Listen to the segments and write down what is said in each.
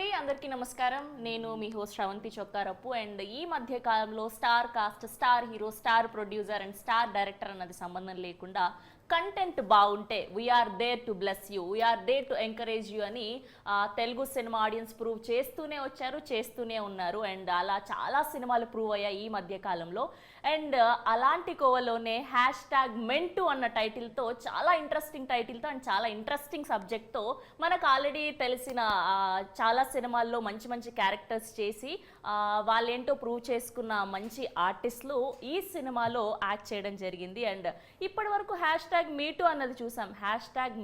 అండి, అందరికీ నమస్కారం. నేను మీ హోస్ట్ శ్రవంతి చొక్కారప్పు. అండ్ ఈ మధ్య కాలంలో star cast, star hero, star producer and star director అన్నది సంబంధం లేకుండా కంటెంట్ బాగుంటే we are there to bless you, we are there to encourage you అని తెలుగు సినిమా ఆడియన్స్ ప్రూవ్ చేస్తూనే వచ్చారు, చేస్తూనే ఉన్నారు. అండ్ అలా చాలా సినిమాలు ప్రూవ్ అయ్యాయి ఈ మధ్య కాలంలో. అండ్ అలాంటి కోవలోనే #మెంటు అన్న టైటిల్తో, చాలా ఇంట్రెస్టింగ్ టైటిల్తో అండ్ చాలా ఇంట్రెస్టింగ్ సబ్జెక్ట్తో మనకు ఆల్రెడీ తెలిసిన చాలా సినిమాల్లో మంచి మంచి క్యారెక్టర్స్ చేసి వాళ్ళేంటో ప్రూవ్ చేసుకున్న మంచి ఆర్టిస్టులు ఈ సినిమాలో యాక్ట్ చేయడం జరిగింది. అండ్ ఇప్పటి వరకు #మీటు అన్నది చూసాం,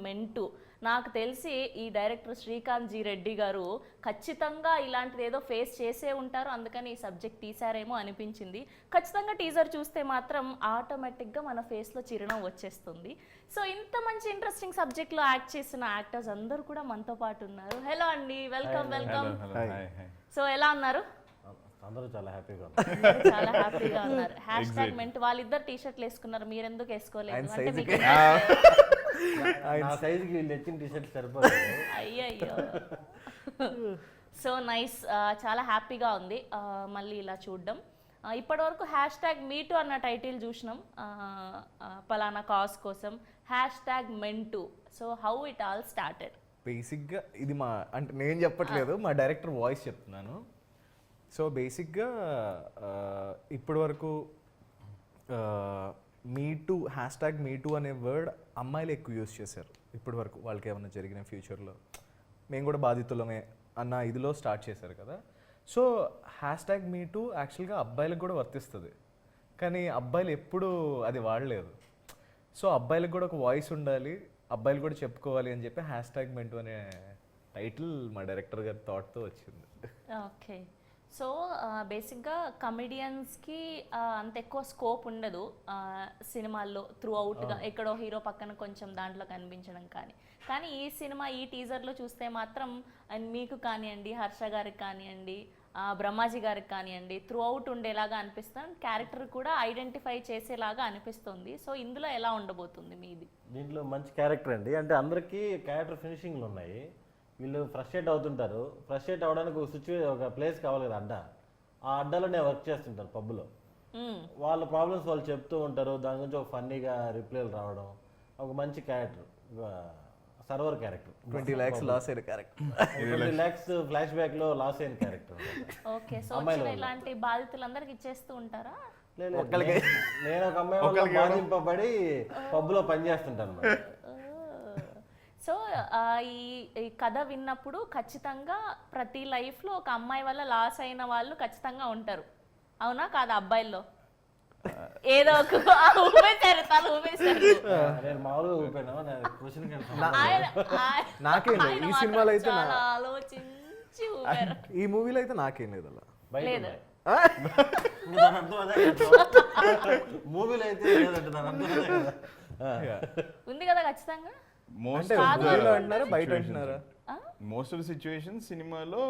#మెంటు. నాకు తెలిసి ఈ డైరెక్టర్ శ్రీకాంత్ జీ రెడ్డి గారు ఖచ్చితంగా ఇలాంటిది ఏదో ఫేస్ చేసే ఉంటారు, అందుకని ఈ సబ్జెక్ట్ తీసారేమో అనిపించింది. ఖచ్చితంగా టీజర్ చూస్తే మాత్రం ఆటోమేటిక్గా మన ఫేస్లో చిరునవ్వు వచ్చేస్తుంది. సో ఇంత మంచి ఇంట్రెస్టింగ్ సబ్జెక్ట్లో యాక్ట్ చేసిన యాక్టర్స్ అందరూ కూడా మనతో పాటు ఉన్నారు. హలో అండి, వెల్కమ్ వెల్కమ్. సో ఎలా ఉన్నారు? అందరూ చాలా హ్యాపీగా చాలా హ్యాపీగా ఉన్నారు. #మెంటు వాళ్ళిద్దరు టీ షర్ట్లు వేసుకున్నారు, మీరు ఎందుకు వేసుకోలేదు? అంటే మీకు సైజుకి వీళ్ళు తెచ్చిన టీ షర్ట్ సరిపోదు. అయ్యయ్యో. సో నైస్, చాలా హ్యాపీగా ఉంది మళ్ళీ ఇలా చూడడం. ఇప్పటివరకు #మీటు అన్న టైటిల్ చూసినాం పలానా కాజ్ కోసం. #మెంటు. So how it all started? బేసిక్గా ఇది మా అంటే నేను చెప్పట్లేదు, మా డైరెక్టర్ వాయిస్ చెప్తున్నాను. సో బేసిక్గా ఇప్పటి వరకు మీటు #మీటు అనే వర్డ్ అమ్మాయిలు ఎక్కువ యూజ్ చేశారు ఇప్పటి వరకు. వాళ్ళకి ఏమైనా జరిగిన ఫ్యూచర్లో మేము కూడా బాధితులమే అన్న ఇదిలో స్టార్ట్ చేశారు కదా. సో #మీటు యాక్చువల్గా అబ్బాయిలకు కూడా వర్తిస్తుంది, కానీ అబ్బాయిలు ఎప్పుడు అది వాడలేదు. సో అబ్బాయిలకు కూడా ఒక వాయిస్ ఉండాలి, అబ్బాయిలు కూడా చెప్పుకోవాలి అని చెప్పి #మెంటు అనే టైటిల్ మా డైరెక్టర్ గారి థాట్తో వచ్చింది. ఓకే. సో బేసిక్గా కమెడియన్స్కి అంత ఎక్కువ స్కోప్ ఉండదు సినిమాల్లో త్రూ అవుట్గా, ఎక్కడో హీరో పక్కన కొంచెం దాంట్లో కనిపించడం. కానీ ఈ సినిమా ఈ టీజర్లో చూస్తే మాత్రం అండ్ మీకు కానివ్వండి, హర్ష గారికి కానివ్వండి, బ్రహ్మాజీ గారికి కానివ్వండి, త్రూ అవుట్ ఉండేలాగా అనిపిస్తుంది. క్యారెక్టర్ కూడా ఐడెంటిఫై చేసేలాగా అనిపిస్తుంది. సో ఇందులో ఎలా ఉండబోతుంది మీది? దీంట్లో మంచి క్యారెక్టర్ అండి. అంటే అందరికీ క్యారెక్టర్ ఫినిషింగ్లు ఉన్నాయి. వీళ్ళు ఫ్రస్ట్రేట్ అవుతుంటారు. ఫ్రస్ట్రేట్ అవ్వడానికి ఒక ప్లేస్ కావాలి కదా, అడ్డా. ఆ అడ్డాలో నేను వర్క్ చేస్తుంటాను పబ్లో. వాళ్ళ ప్రాబ్లమ్స్ వాళ్ళు చెప్తూ ఉంటారు, దాని గురించి ఒక ఫన్నీగా రిప్లైలు రావడం. ఒక మంచి character, server character. 20 lakhs loss అయిన క్యారెక్టర్, 20 lakhs ఫ్లాష్ బ్యాక్ లో లాస్ అయిన క్యారెక్టర్. ఓకే. సో ఇలాంటి బాధితులందరికీ ఇచ్చేస్తూ ఉంటారా? నేను ఒక అమ్మాయి వల్ల బాధింపబడి పబ్లో పనిచేస్తుంటాను. సో ఈ కథ విన్నప్పుడు ఖచ్చితంగా ప్రతి లైఫ్లో ఒక అమ్మాయి వల్ల లాస్ అయిన వాళ్ళు ఖచ్చితంగా ఉంటారు, అవునా కాదా? అబ్బాయిల్లో ఏదో ఒక ఊపేశారు, తను ఊపేశారు. నేను మామూలుగా ఊపాను. నాకేం లేదు ఈ సినిమాలో అయితే, ఆలోచించి ఊపారు. ఈ మూవీలో అయితే నాకేం లేదు అలా. లేదు, మూవీలో అయితే ఉంది కదా ఖచ్చితంగా. మోస్ట్ ఆఫ్ సిచ్యువేషన్ సినిమాలో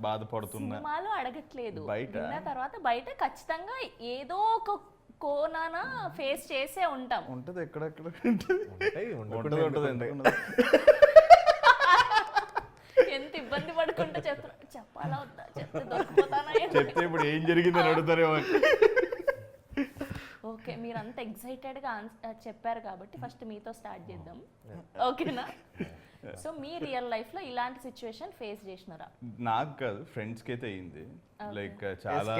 బాధపడుతున్నా సినిమాలో అడగట్లేదు, విన్న తర్వాత బయట ఖచ్చితంగా ఏదో ఒక కోనాన ఫేస్ చేసే ఉంటాం. ఉంటది, ఎక్కడెక్కడ ఎంత ఇబ్బంది పడుకుంటూ చెప్పాలా వద్దా, చెప్తే దొరికిపోతానా, చెప్తే ఇప్పుడు ఏం జరిగిందని అడుగుతారేమో. ఓకే, మీరు అంత ఎక్సైటెడ్గా చెప్పారు కాబట్టి ఫస్ట్ మీతో స్టార్ట్ చేద్దాం, ఓకేనా? సో మీ రియల్ లైఫ్లో ఇలాంటి సిచ్యువేషన్ ఫేస్ చేసినారా? నాకు కాదు, ఫ్రెండ్స్కి అయితే అయింది. లైక్ చాలా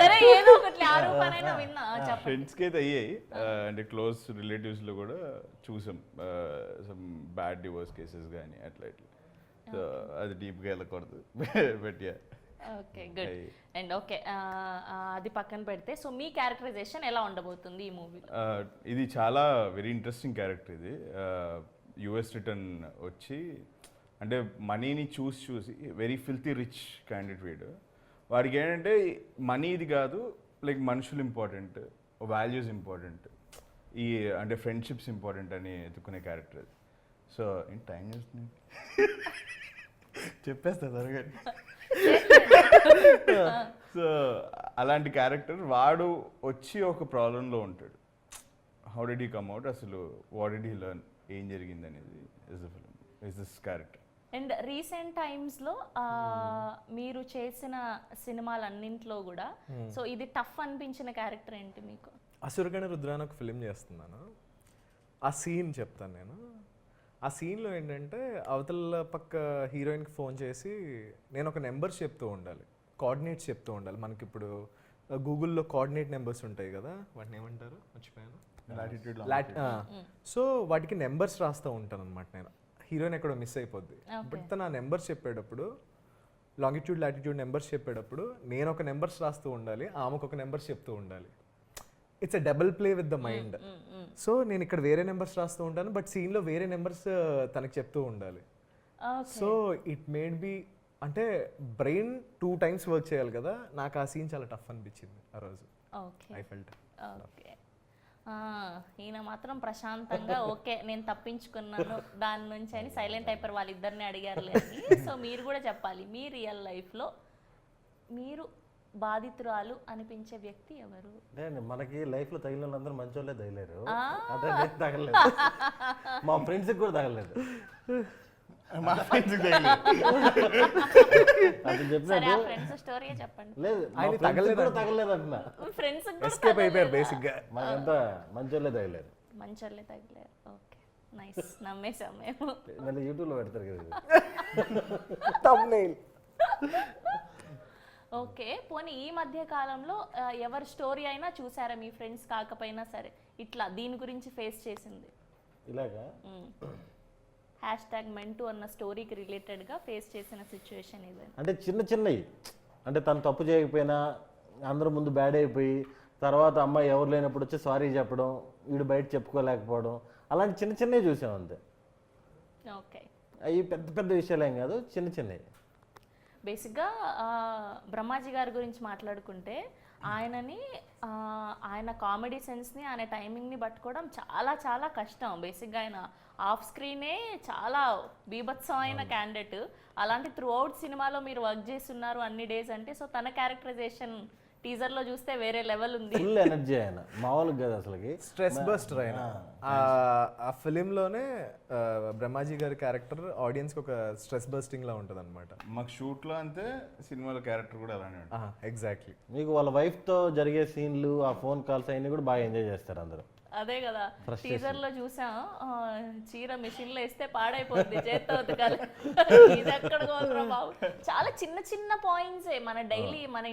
సరే ఏదో ఒకటి ఆరోపణైనా విన్నా, ఫ్రెండ్స్కి అయితే అయ్యాయి. అంటే క్లోజ్ రిలేటివ్స్లో కూడా చూసాం సమ్ బ్యాడ్ డివోర్స్ కేసెస్ కానీ అట్లా ఇట్లా. సో అది డీప్గా వెళ్ళకూడదు, but yeah. Okay, good. And okay, అది పక్కన పెడితే సో మీ క్యారెక్టరైజేషన్ ఎలా ఉండబోతుంది ఈ మూవీలో? ఇది చాలా వెరీ ఇంట్రెస్టింగ్ క్యారెక్టర్. ఇది యుఎస్ రిటర్న్ వచ్చి, అంటే మనీని చూసి వెరీ ఫిల్తీ రిచ్ క్యాండిడేట్ వీడు. వాడికి ఏంటంటే మనీ ఇది కాదు, లైక్ మనుషులు ఇంపార్టెంట్, వాల్యూస్ ఇంపార్టెంట్, ఈ అంటే ఫ్రెండ్షిప్స్ ఇంపార్టెంట్ అని ఎత్తుకునే క్యారెక్టర్ అది. సో ఏంటి టైం చేస్తుంది, చెప్పేస్తా త్వరగా. సో అలాంటి క్యారెక్టర్ వాడు వచ్చి ఒక ప్రాబ్లంలో ఉంటాడు. How did he come out, అసలు వాట్ డిడ్ హీ లెర్న్, ఏం జరిగింది అనేది is the film, is this character. And recent టైమ్స్లో మీరు చేసిన సినిమాలన్నింటిలో కూడా సో ఇది టఫ్ అనిపించిన క్యారెక్టర్ ఏంటి మీకు? అసురగణ రుద్ర అని ఒక ఫిలిం చేస్తున్నాను. ఆ సీన్ చెప్తాను నేను. ఆ సీన్లో ఏంటంటే అవతల పక్క హీరోయిన్కి ఫోన్ చేసి నేను ఒక నెంబర్స్ చెప్తూ ఉండాలి, కోఆర్డినేట్స్ చెప్తూ ఉండాలి. మనకి ఇప్పుడు గూగుల్లో కోఆర్డినేట్ నెంబర్స్ ఉంటాయి కదా, వాటిని ఏమంటారు మర్చిపోయాను. సో వాటికి నెంబర్స్ రాస్తూ ఉంటాను అనమాట నేను. హీరోయిన్ ఎక్కడో మిస్ అయిపోద్ది. బట్ తను ఆ నెంబర్స్ చెప్పేటప్పుడు, లాంగిట్యూడ్ లాటిట్యూడ్ నెంబర్స్ చెప్పేటప్పుడు నేను ఒక నెంబర్స్ రాస్తూ ఉండాలి, ఆమెకు ఒక నెంబర్స్ చెప్తూ ఉండాలి. It's a double play with the mind. So నేను ఇక్కడ వేరే నెంబర్స్ రాస్తూ ఉంటాను, బట్ సీన్లో వేరే నెంబర్స్ తనకి చెప్తూ ఉండాలి. సో ఇట్ మేడ్ బి, అంటే బ్రెయిన్ 2 times వర్క్ చేయాలి కదా. నాకు ఆ సీన్ చాలా టఫ్ అనిపించింది ఆ రోజు. I felt. ఓకే, ఈయన మాత్రం ప్రశాంతంగా ఓకే నేను తప్పించుకున్నాను దాని నుంచి అని సైలెంట్ అయిపోయారు. వాళ్ళిద్దరిని అడిగారు లేదు. సో మీరు కూడా చెప్పాలి, మీ రియల్ లైఫ్లో మీరు బాధితురాలు అనిపించే వ్యక్తి ఎవరు? అంటే మనకి లైఫ్ లో తగిలిన వాళ్ళందరూ మంచోళ్ళే తగిలేరు, అదే నేను తగలేదు. మా ఫ్రెండ్స్ కూడా తగలేదు. మా ఫ్రెండ్స్ అది చెప్పినట్టు ఫ్రెండ్స్ స్టోరీ చెప్పండి. లేదు, ఆయన తగలేదు అంటున్నా. ఫ్రెండ్స్ ఎస్కేప్ అయిపోయారు బేసిక్ గా. మాకంతా మంచోళ్ళే తగిలేరు. మంచోళ్ళే తగిలేరు. ఓకే, నైస్, నమ్మేసాం మేము. మళ్ళీ యూట్యూబ్లో పెడతారు కదా. ఓకే, పోనీ ఈ మధ్య కాలంలో ఎవరి స్టోరీ అయినా చూసారా మీ ఫ్రెండ్స్ కాకపోయినా సరే ఇట్లా దీని గురించి ఫేస్ చేసింది ఇలాగా? #mentu అన్న స్టోరీకి రిలేటెడ్గా ఫేస్ చేసిన సిచ్యువేషన్ ఇది. అంటే చిన్న చిన్నవి, అంటే తను తప్పు చేయకపోయినా అందరూ ముందు బ్యాడ్ అయిపోయి తర్వాత అమ్మాయి ఎవరు లేనప్పుడు వచ్చి సారీ చెప్పడం, వీడు బయట చెప్పుకోలేకపోవడం, అలాంటి చిన్న చిన్నవి చూసాం అంతే. ఓకే, అవి పెద్ద పెద్ద విషయాలు ఏం కాదు, చిన్న చిన్నవి. బేసిక్గా బ్రహ్మాజీ గారి గురించి మాట్లాడుకుంటే ఆయన కామెడీ సెన్స్ని, ఆయన టైమింగ్ని పట్టుకోవడం చాలా చాలా కష్టం. బేసిక్గా ఆయన ఆఫ్ స్క్రీనే చాలా బీభత్సమైన క్యాండిడేట్. అలాంటి త్రూ అవుట్ సినిమాలో మీరు వర్క్ చేస్తున్నారు అన్ని డేస్ అంటే, సో తన క్యారెక్టరైజేషన్ టీజర్లో చూస్తే వేరే లెవెల్ ఉంది. ఫుల్ ఎనర్జీ ఆయన, మామూలుగా కాదు అసలుకి. స్ట్రెస్ బస్టర్ ఆయన. ఆ ఫిలింలోనే బ్రహ్మాజీ గారి క్యారెక్టర్ ఆడియన్స్కి ఒక స్ట్రెస్ బస్టింగ్ లా ఉంటుంది అనమాట. మాకు షూట్లో అంతే, సినిమాలో క్యారెక్టర్ కూడా అలానే ఉంటుంది. ఎగ్జాక్ట్లీ. మీకు వాళ్ళ వైఫ్తో జరిగే సీన్లు, ఆ ఫోన్ కాల్స్ అవన్నీ కూడా బాగా ఎంజాయ్ చేస్తారు అందరూ. అదే కదా, టీజర్ లో చూసాం, చీర మిషన్ లో వేస్తే పాడైపోద్ది, చేత్తో ఉతకాలి, ఇది ఎక్కడ కోసరా బాబు. చాలా చిన్న చిన్న పాయింట్సే, మన డైలీ మన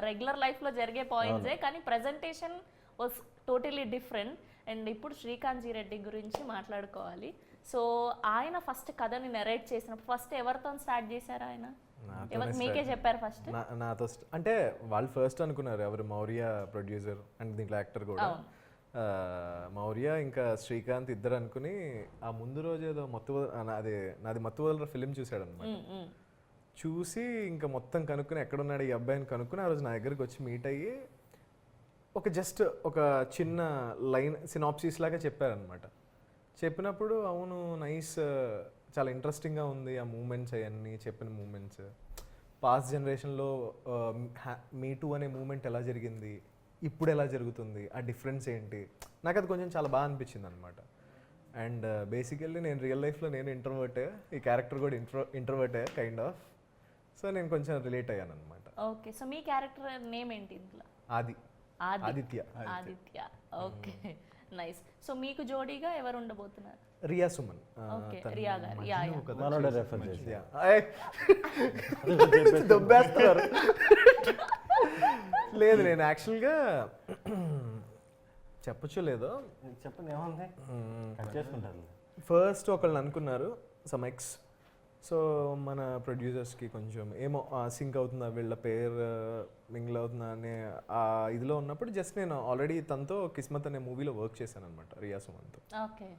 రెగ్యులర్ లైఫ్ లో జరిగే పాయింట్సే, కానీ presentation was totally different. And ఇప్పుడు శ్రీకాంత్ జీ రెడ్డి గురించి మాట్లాడుకోవాలి. సో ఆయన ఫస్ట్ కథని నెరేట్ చేసినప్పుడు ఫస్ట్ ఎవరితో స్టార్ట్ చేశారు? ఆయన మీకే చెప్పారు ఫస్ట్? నాతో అంటే వాళ్ళు ఫస్ట్ అనుకున్నారు, ఎవరు మౌర్య ప్రొడ్యూసర్ అండ్ దీంట్లో యాక్టర్ కూడా మౌర్య ఇంకా శ్రీకాంత్ ఇద్దరు అనుకుని, ఆ ముందు రోజు ఏదో నాది మత్తు వదలరా ఫిలిం చూసాడు అనమాట. చూసి ఇంకా మొత్తం కనుక్కుని ఎక్కడున్నాడు ఈ అబ్బాయిని కనుక్కుని ఆ రోజు నా దగ్గరికి వచ్చి మీట్ అయ్యి జస్ట్ ఒక చిన్న లైన్ సినాప్సిస్ లాగా చెప్పారనమాట. చెప్పినప్పుడు అవును నైస్, చాలా ఇంట్రెస్టింగ్గా ఉంది ఆ మూమెంట్స్, అవన్నీ చెప్పిన మూమెంట్స్, పాస్ట్ జనరేషన్లో మీ టూ అనే మూమెంట్ ఎలా జరిగింది, ఇప్పుడు ఎలా జరుగుతుంది, ఆ డిఫరెన్స్ ఏంటి, నాకు అది కొంచెం చాలా బాగా అనిపించింది అనమాట. అండ్ బేసికల్లీ నేను రియల్ లైఫ్లో నేను ఇంట్రోవర్టే, ఈ క్యారెక్టర్ కూడా ఇంట్రోవర్టే కైండ్ ఆఫ్. సో నేను కొంచెం రిలేట్ అయ్యాను అనమాట. ఓకే, సో మీ క్యారెక్టర్ నేమ్ ఏంటి ఇంట్లో? ఆదిత్య. Okay, nice. సో మీకు జోడీగా ఎవరు ఉండబోతున్నారు? రియా సుమన్. ఓకే, రియా గారు. మనోడే రెఫర్ చేసి లేదు, నేను యాక్చువల్గా చెప్పచ్చు లేదో చెప్పండి, ఏముంది చేసుకుంటారు. ఫస్ట్ ఒకళ్ళని అనుకున్నారు సమ్ఎక్స్. సో మన ప్రొడ్యూసర్స్కి కొంచెం ఏమో సింక్ అవుతుందా, వీళ్ళ పేరు మింగిల్ అవుతుందా అనే ఆ ఇదిలో ఉన్నప్పుడు జస్ట్ నేను ఆల్రెడీ తనతో కిస్మత్ అనే మూవీలో వర్క్ చేశాను అనమాట, రియా సుమన్తో. ఓకే,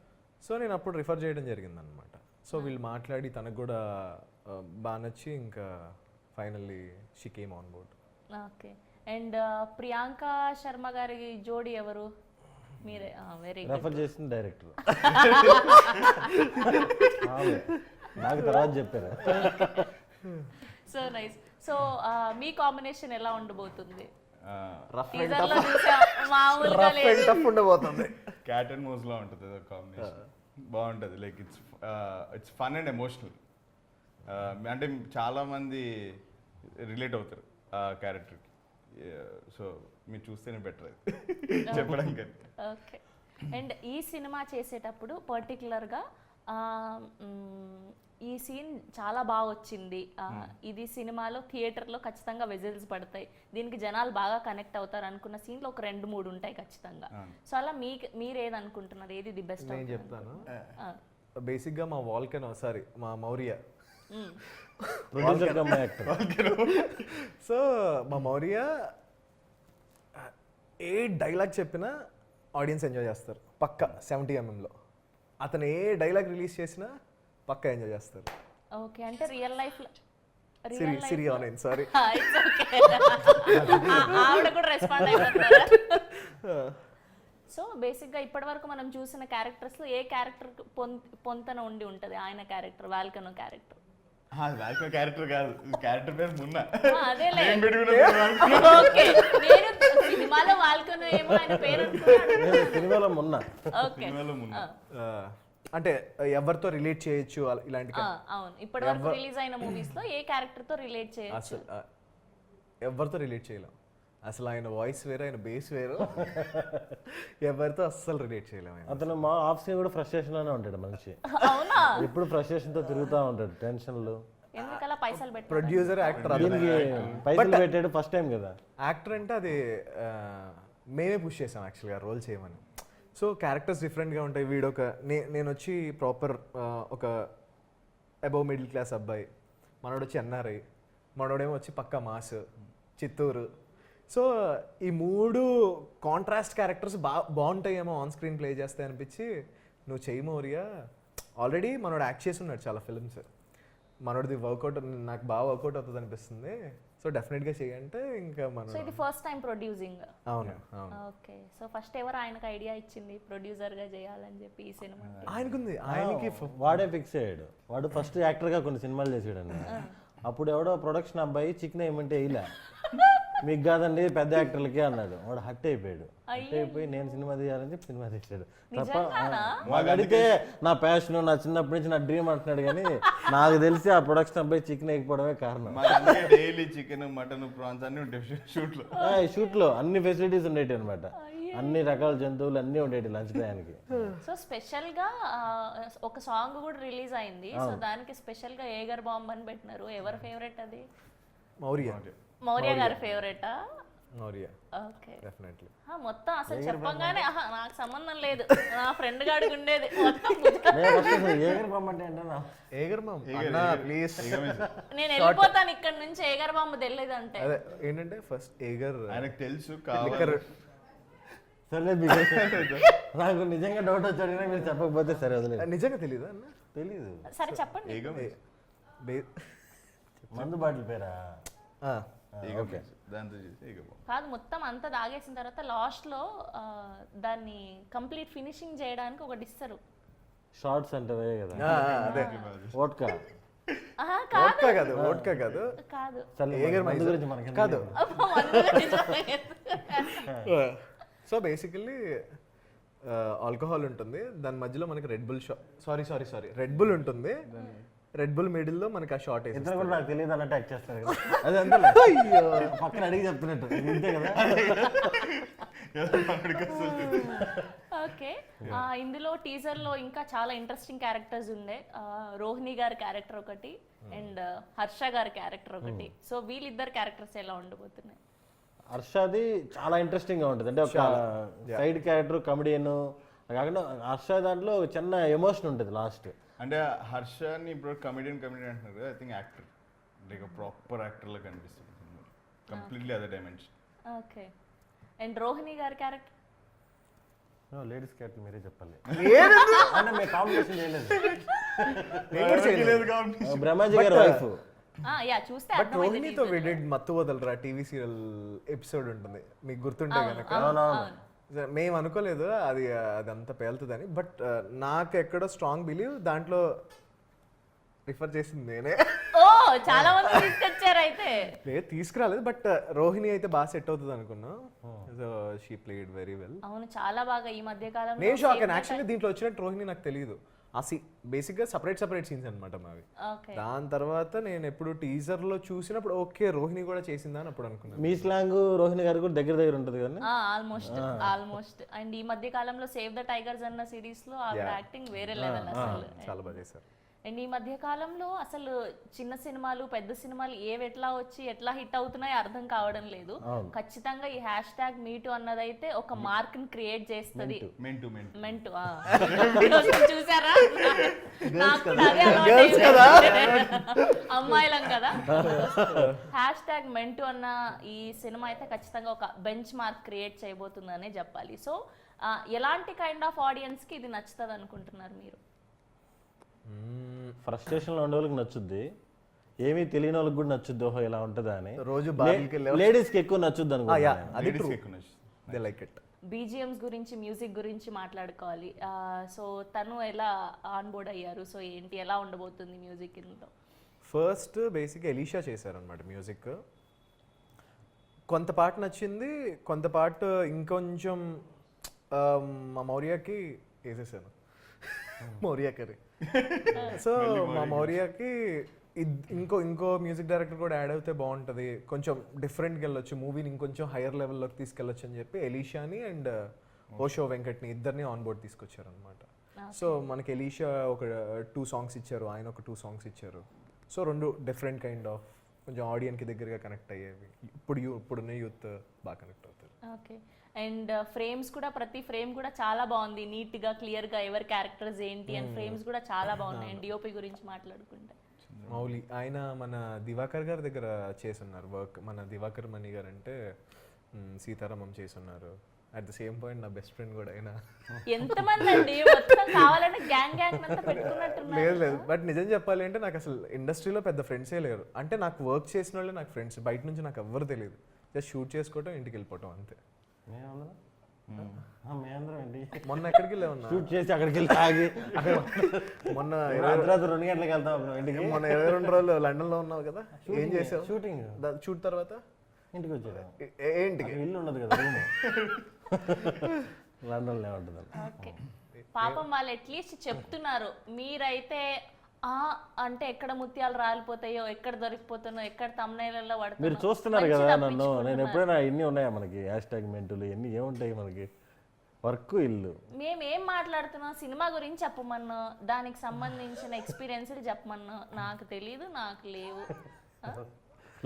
సో నేను అప్పుడు రిఫర్ చేయడం జరిగిందనమాట. సో వీళ్ళు మాట్లాడి తనకు కూడా బాగా నచ్చి ఇంకా finally she came on board. Okay, and Priyanka Sharma గారి జోడి ఎవరు? మీరే. Very good. రెఫర్ చేసిన డైరెక్టర్ నాకు తర్వాత చెప్పారు. So nice. సో మీ కాంబినేషన్ ఎలా ఉండబోతుంది? రఫ్ టీజర్ లో చూసాం, మామూలుగా లేదు. ఉండబోతుంది. క్యాట్ అండ్ మౌస్ లా ఉంటుంది కాంబినేషన్. బాగుంటుంది, like it's fun and emotional. అంటే చాలా మంది రిలేట్ అవుతారు ఆ క్యారెక్టర్కి. సో మీరు చూస్తేనే బెటర్ అది చెప్పడానికి. ఓకే. అండ్ ఈ సినిమా చేసేటప్పుడు పర్టికులర్గా ఈ సీన్ చాలా బాగా వచ్చింది, ఇది సినిమాలో థియేటర్లో ఖచ్చితంగా విజిల్స్ పడతాయి, దీనికి జనాలు బాగా కనెక్ట్ అవుతారు అనుకున్న సీన్లో ఒక 2-3 ఉంటాయి ఖచ్చితంగా. సో అలా మీరు ఏది అనుకుంటున్నారు, ఏది ది బెస్ట్? నేను చెప్తాను. బేసిక్గా మా వాల్కెనో, సారీ మా మౌర్య, సో మా మౌర్య ఏ డైలాగ్ చెప్పినా ఆడియన్స్ ఎంజాయ్ చేస్తారు పక్కా. 70mm అతను ఏ డైలాగ్ రిలీజ్ చేసినా పక్కా ఎంజాయ్ చేస్తారు. ఓకే. అంటే real life Siri on sorry ఆవిడ కూడా రెస్పాండ్ అయిపోతారా? సో బేసిక్గా ఇప్పటి వరకు మనం చూసిన క్యారెక్టర్స్ లో ఏ క్యారెక్టర్ పొంతన ఉండి ఉంటది? ఆయన character, volcano character. Volcano character కాదు, క్యారెక్టర్ పేరు మున్నా. అదేలే, ఓకే. నేను సినిమాలో వాల్కనో ఏమో ఆయన పేరు సినిమాలో మున్నా. ఓకే. అంటే ఎవరితో రిలేట్ చేయొచ్చు ఇలాంటి. అవును, ఇప్పటి వరకు రిలీజ్ అయిన మూవీస్ లో ఏ క్యారెక్టర్ తో రిలేట్ చేయొచ్చు? అసలు ఎవరితో రిలేట్ చేయలేం. అసలు ఆయన వాయిస్ వేరు, ఆయన బేస్ వేరు, ఎవరితో అస్సలు రిలేట్ చేయలేము. అతను మా ఆఫ్ సీన్ కూడా ఫ్రస్ట్రేషన్ లోనే ఉంటాడు మనిషి. అవునా? ఎప్పుడు ఫ్రస్ట్రేషన్ తో తిరుగుతూ ఉంటాడు, టెన్షన్లు. ఎందుకలా పైసలు పెట్టారు? ప్రొడ్యూసర్, యాక్టర్, దీనికి పైసలు పెట్టాడు ఫస్ట్ టైం కదా. యాక్టర్ అంటే అది మేమే పుష్ చేసాం యాక్చువల్గా రోల్ చేయమని. సో క్యారెక్టర్స్ డిఫరెంట్గా ఉంటాయి. వీడు ఒక నేను వచ్చి ప్రాపర్ ఒక అబౌవ్ మిడిల్ క్లాస్ అబ్బాయి, మనోడు వచ్చి ఎన్ఆర్ఐ, మనోడేమో వచ్చి పక్కా మాస్ చిత్తూరు. సో ఈ 3 కాంట్రాస్ట్ క్యారెక్టర్స్ బాగుంటాయేమో ఆన్ స్క్రీన్ ప్లే చేస్తే అనిపించి నువ్వు చెయ్యి మౌర్య. ఆల్రెడీ మనోడు యాక్ట్ చేసి ఉన్నాడు చాలా ఫిల్మ్స్, మనోడిది వర్కౌట్ నాకు బాగా వర్కౌట్ అవుతుంది అనిపిస్తుంది. సో డెఫినెట్గా చేయంటే ఇంకా మనం. సో ఇది ఫస్ట్ టైం ప్రొడ్యూసింగ్? అవును. ఓకే. సో ఫస్ట్ ఎవరు ఆయనకు ఐడియా ఇచ్చింది ప్రొడ్యూసర్ గా చేయాలని చెప్పి ఈ సినిమా? ఆయనకుంది, ఆయనకి వాడే ఫిక్స్ అయ్యాడు. వాడు ఫస్ట్ యాక్టర్ గా కొన్ని సినిమాలు చేసాడు అండి. అప్పుడు ఎవడో ప్రొడక్షన్ అబ్బాయి చికెన్ ఏమంటే ఇలా మీకు కాదండి పెద్ద యాక్టర్లకే అన్నాడు. వాడు హట్ అయిపోయాడు. హట్ అయిపోయి నేను సినిమా తీయాలని చెప్పి సినిమా తీసాడు తప్ప. మాకు అడిగితే నా ప్యాషన్, నా చిన్నప్పటి నుంచి నా డ్రీమ్ అంటున్నాడు. కానీ నాకు తెలిసి ఆ ప్రొడక్షన్ అబ్బాయి చికెన్ వేయకపోవడమే కారణం. డైలీ చికెన్, మటన్, ప్రాన్స్ అన్ని ఉంటాయి షూట్ లో. షూట్ లో అన్ని ఫెసిలిటీస్ ఉండేవి అనమాట, అన్ని రకాల జంతువులు అన్ని ఉండేవి లంచ్ టైంకి. సో స్పెషల్ గా ఒక సాంగ్ కూడా రిలీజ్ అయింది. సో దానికి స్పెషల్ గా ఏగర్ బాంబ్ అని పెట్టినారు. ఎవరి ఫేవరెట్ అది? మౌర్య. మౌర్య గారి ఫేవరెటా? Maurya okay, definitely. మొత్తం అసలు చెప్పంగానే నాకు సంబంధం లేదు, నా ఫ్రెండ్ గాడికి ఉండేది మొత్తం. ఏగర్ మామ్ ప్లీజ్, నేను వెళ్ళిపోతాను ఇక్కడ నుంచి ఏగర్ బాంబు తెలియదంటే. అదే ఏంటంటే ఫస్ట్ ఏగర్ ఆయనకు తెలుసు. సరే నాకు నిజంగా డౌట్ వచ్చాడు కానీ మీరు చెప్పకపోతే సరే వదిలేదు. నిజంగా తెలీదా అన్న? తెలీదు. సరే చెప్పండి. మందు బాటిల్ పేరా? ఓకే. కాదు, మొత్తం అంతా తాగేసిన తర్వాత లాస్ట్ లో దాన్ని కంప్లీట్ ఫినిషింగ్ చేయడానికి ఒకటి ఇస్తారు. షార్ట్స్ అంటే కదా. అదే వోడ్కా. వోడ్కా కాదు, వోడ్కా కాదు, కాదు. ఏగర్ మైజ్ గురించి మనకి కాదు. సో బేసికల్లీ ఆల్కహాల్ ఉంటుంది, దాని మధ్యలో మనకి రెడ్ బుల్ రెడ్ బుల్ ఉంటుంది. రెడ్ బుల్ మిడిల్ లో మనకి ఆ షార్ట్ వేసి కూడా నాకు తెలియదు అన్నట్టు యాక్ట్ చేస్తారు కదా. అదే పక్కన అడిగి చెప్తున్నట్టు ఇంతే కదా. ఓకే. ఇందులో టీజర్ లో ఇంకా చాలా ఇంట్రెస్టింగ్ క్యారెక్టర్స్ ఉండే. రోహిణి గారి క్యారెక్టర్ ఒకటి అండ్ హర్ష గారి క్యారెక్టర్ ఒకటి. సో వీళ్ళిద్దరు క్యారెక్టర్స్ ఎలా ఉండబోతున్నాయి? హర్షది చాలా ఇంట్రెస్టింగ్ గా ఉంటుంది. అంటే ఒక సైడ్ క్యారెక్టర్, కమెడియన్ కాకుండా హర్ష దాంట్లో చిన్న ఎమోషన్ ఉంటుంది లాస్ట్. అంటే హర్షని ఇప్పుడు కమెడియన్ అంటున్నారు కదా. I think actor, like proper actor లా కనిపిస్తుంది. Completely other dimension. Okay. And Rohini గారి క్యారెక్టర్? లేడీస్ క్యారెక్టర్ మీరే చెప్పాలి. అంటే మేము కాంబినేషన్ చేయలేదు. బ్రహ్మాజీ గారి వైఫ్. యా, చూస్తే బట్ రోహిణితో విడెడ్ మత్తు వదలరా టీవీ సీరియల్ ఎపిసోడ్ ఉంటుంది, మీకు గుర్తుంటే కనుక. మేము అనుకోలేదు అది అంత పేలుతుందని. బట్ నాకు ఎక్కడో స్ట్రాంగ్ బిలీవ్ దాంట్లో రిఫర్ చేసింది నేనే. చాలా మంది తీసుకొచ్చారు అయితే. లేదు తీసుకురాలేదు, బట్ రోహిణి అయితే బాగా సెట్ అవుతుంది అనుకున్నా. So she played very well. అవును, చాలా బాగా ఈ మధ్య కాలంలో. నేను షాక్ అండ్ యాక్చువల్లీ దీంట్లో వచ్చినట్టు రోహిణి నాకు తెలియదు. ఆ బేసిక్గా సపరేట్ సీన్స్ అనమాట మావి. ఓకే. దాని తర్వాత నేను ఎప్పుడు టీజర్లో చూసినప్పుడు ఓకే రోహిణి కూడా చేసిందా అని అప్పుడు అనుకున్నాను. మీ స్లాంగ్ రోహిణి గారు కూడా దగ్గర ఉంటుంది కదా. ఆల్మోస్ట్ అండ్ ఈ మధ్య కాలంలో సేవ్ ద టైగర్స్ అన్న సిరీస్ లో ఆవిడ యాక్టింగ్ వేరే లెవెల్ అసలు. చాలా బాగా చేశారు. అండ్ ఈ మధ్య కాలంలో అసలు చిన్న సినిమాలు పెద్ద సినిమాలు ఏవి ఎట్లా వచ్చి ఎట్లా హిట్ అవుతున్నాయో అర్థం కావడం లేదు. ఖచ్చితంగా ఈ హ్యాష్ ట్యాగ్ మీటు అన్నదైతే ఒక మార్క్ ని క్రియేట్ చేస్తుంది. మెంటు చూసారా, నాకు కూడా అదే అలవాటు. అమ్మాయిలం కదా. హ్యాష్ ట్యాగ్ మెంటు అన్న ఈ సినిమా అయితే ఖచ్చితంగా ఒక బెంచ్ మార్క్ క్రియేట్ చేయబోతుందనే చెప్పాలి. సో ఎలాంటి కైండ్ ఆఫ్ ఆడియన్స్ కి ఇది నచ్చుతుంది అనుకుంటున్నారు మీరు? ఫ్రస్ట్రేషన్లో ఉండే వాళ్ళకి నచ్చుద్ది, ఏమీ తెలియని వాళ్ళకి కూడా నచ్చుద్ది. ఓహో ఇలా ఉంటుందా అని. రోజు లేడీస్కి ఎక్కువ నచ్చుద్ది అనుకుంటున్నాను. They like it. బీజిఎమ్స్ గురించి, మ్యూజిక్ గురించి మాట్లాడుకోవాలి. సో తను ఎలా ఆన్ బోర్డ్ అయ్యారు? సో ఏంటి, ఎలా ఉండబోతుంది మ్యూజిక్ ఇందులో? ఫస్ట్ బేసిక్గా ఎలీషా చేశారనమాట మ్యూజిక్. కొంత పాట నచ్చింది, కొంత పాట ఇంకొంచెం మా మౌర్యకి వేసేసాను. మౌర్య కర్రీ. సో మా మౌర్యకి ఇంకో మ్యూజిక్ డైరెక్టర్ కూడా యాడ్ అయితే బాగుంటుంది, కొంచెం డిఫరెంట్గా వెళ్ళొచ్చు, మూవీని ఇంకొంచెం హైయర్ లెవెల్లోకి తీసుకెళ్ళొచ్చు అని చెప్పి ఎలీషాని అండ్ ఓషో వెంకట్ని ఇద్దరిని ఆన్ బోర్డ్ తీసుకొచ్చారనమాట. సో మనకి ఎలీషా ఒక 2 songs ఇచ్చారు, ఆయన ఒక 2 songs ఇచ్చారు. సో 2 డిఫరెంట్ కైండ్ ఆఫ్ కొంచెం ఆడియన్కి దగ్గరగా కనెక్ట్ అయ్యేవి. ఇప్పుడున్న యూత్ బాగా కనెక్ట్ అవుతారు. ఓకే. అండ్ ఫ్రేమ్స్ కూడా, ప్రతి ఫ్రేమ్ కూడా చాలా బాగుంది, నీట్ గా క్లియర్ గా ఎవరి క్యారెక్టర్స్ ఏంటి అండ్ ఫ్రేమ్స్ కూడా చాలా బాగున్నాయి. అండ్ డిఓపి గురించి మాట్లాడుకుంటే మౌలి ఆయన మన దివాకర్ గారి దగ్గర చేస్తున్నారు వర్క్. మన దివాకర్ మణి గారు అంటే సీతారామం చేస్తున్నారు. అట్ ద సేమ్ పాయింట్ నా బెస్ట్ ఫ్రెండ్ కూడా అయినా. ఎంతమంది అండి మొత్తం కావాలంటే గ్యాంగ్ అంతా పెట్టుకున్నట్టున్నారు. లేదు బట్ నిజం చెప్పాలి అంటే నాకు అసలు ఇండస్ట్రీలో పెద్ద ఫ్రెండ్సే లేరు. అంటే నాకు వర్క్ చేసిన వాళ్ళే నాకు ఫ్రెండ్స్, బయట నుంచి నాకు ఎవ్వరు తెలియదు. జస్ట్ షూట్ చేసుకోవటం, ఇంటికి వెళ్ళిపోవటం అంతే. మొన్న ఎక్కడికి వెళ్ళామన్నా, షూట్ చేసి అక్కడికి వెళ్ళి తాగి మొన్న 2 గంటలకు వెళ్తాం ఇంటికి. మొన్న 22 రోజులు లండన్ లో ఉన్నావు కదా, ఏం చేసావు? షూటింగ్. షూట్ తర్వాత ఇంటికి వచ్చారు. ఏంటికి ఇల్లు ఉండదు కదా, రూమ్ లండన్లో ఉంటుంది. ఓకే. పాపం వాళ్ళు అట్లీస్ట్ చెప్తున్నారు, మీరైతే అంటే ఎక్కడ ముత్యాలు రాలిపోతాయో, ఎక్కడ దొరికిపోతానో, ఎక్కడ తమ్నైలలో పడతానో మీరు చూస్తున్నారు కదా నన్ను. నేను ఎప్పుడైనా ఇన్ని ఉన్నాయా మనకి హ్యాష్ ట్యాగ్ మెంటులు, ఎన్ని ఏముంటాయి మనకి, వర్క్, ఇల్లు. మేమేం మాట్లాడుతున్నాం, సినిమా గురించి చెప్పమన్నా, దానికి సంబంధించిన ఎక్స్పీరియన్స్ చెప్పమన్నా, నాకు తెలీదు, నాకు లేవు.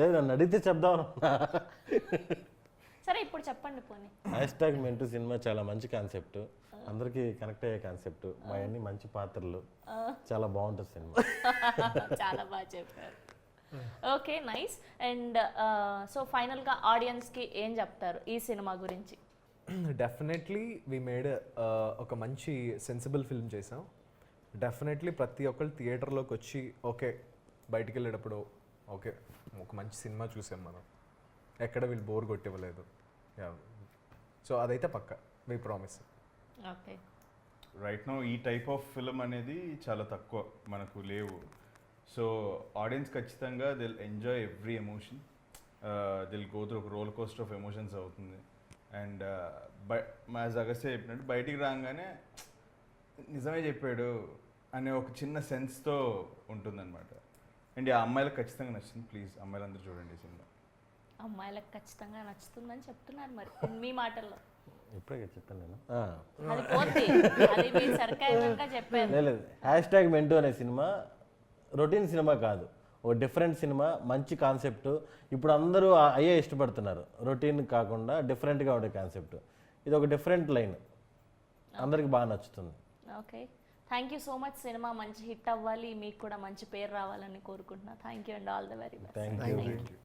లేదు నన్ను అడిగితే చెప్దాం. సరే ఇప్పుడు చెప్పండి పోనీ. హ్యాష్ ట్యాగ్ మెంటు సినిమా చాలా మంచి కాన్సెప్ట్, అందరికీ కనెక్ట్ అయ్యే కాన్సెప్ట్, మా అన్ని మంచి పాత్రలు, చాలా బాగుంటుంది సినిమా. చాలా బాగా చెప్పారు. Okay, nice. అండ్ సో ఫైనల్గా ఆడియన్స్కి ఏం చెప్తారు ఈ సినిమా గురించి? డెఫినెట్లీ వీ మేడ్ ఒక మంచి సెన్సిబుల్ ఫిల్మ్ చేసాం. డెఫినెట్లీ ప్రతి ఒక్కరు థియేటర్లోకి వచ్చి ఓకే బయటికి వెళ్ళేటప్పుడు ఓకే ఒక మంచి సినిమా చూసాం మనం, ఎక్కడ వీళ్ళు బోర్ కొట్టివ్వలేదు. సో అదైతే పక్క, we promise. Okay. Right no ఈ టైప్ ఆఫ్ ఫిల్మ్ అనేది చాలా తక్కువ మనకు లేవు. సో ఆడియన్స్ ఖచ్చితంగా will enjoy every emotion, will go through ఒక రోల్ కోస్టర్ ఆఫ్ ఎమోషన్స్ అవుతుంది. అండ్ మా అగస్త్య చెప్పినట్టు బయటికి రాగానే నిజమే చెప్పాడు అనే ఒక చిన్న సెన్స్తో ఉంటుందన్నమాట. అండ్ ఆ అమ్మాయిలకు ఖచ్చితంగా నచ్చుతుంది. ప్లీజ్ అమ్మాయిలందరూ చూడండి సినిమా. అమ్మాయిలకు ఖచ్చితంగా నచ్చుతుందని చెప్తున్నారు మరి మీ మాటల్లో. ఇప్పుడే చెప్పాను నేను. అది పోతే అది మీరు సర్కారంగా చెప్పారు. లేదు, హ్యాష్ ట్యాగ్ మెంటు అనే సినిమా రొటీన్ సినిమా కాదు, ఓ డిఫరెంట్ సినిమా, మంచి కాన్సెప్ట్. ఇప్పుడు అందరూ అయ్యే ఇష్టపడుతున్నారు, రొటీన్ కాకుండా డిఫరెంట్గా ఉండే కాన్సెప్ట్. ఇది ఒక డిఫరెంట్ లైన్, అందరికి బాగా నచ్చుతుంది. Okay, thank you so much. Cinema మంచి హిట్ అవ్వాలి, మీకు కూడా మంచి పేరు రావాలని కోరుకుంటున్నా. Thank you and all the very best. Thank you.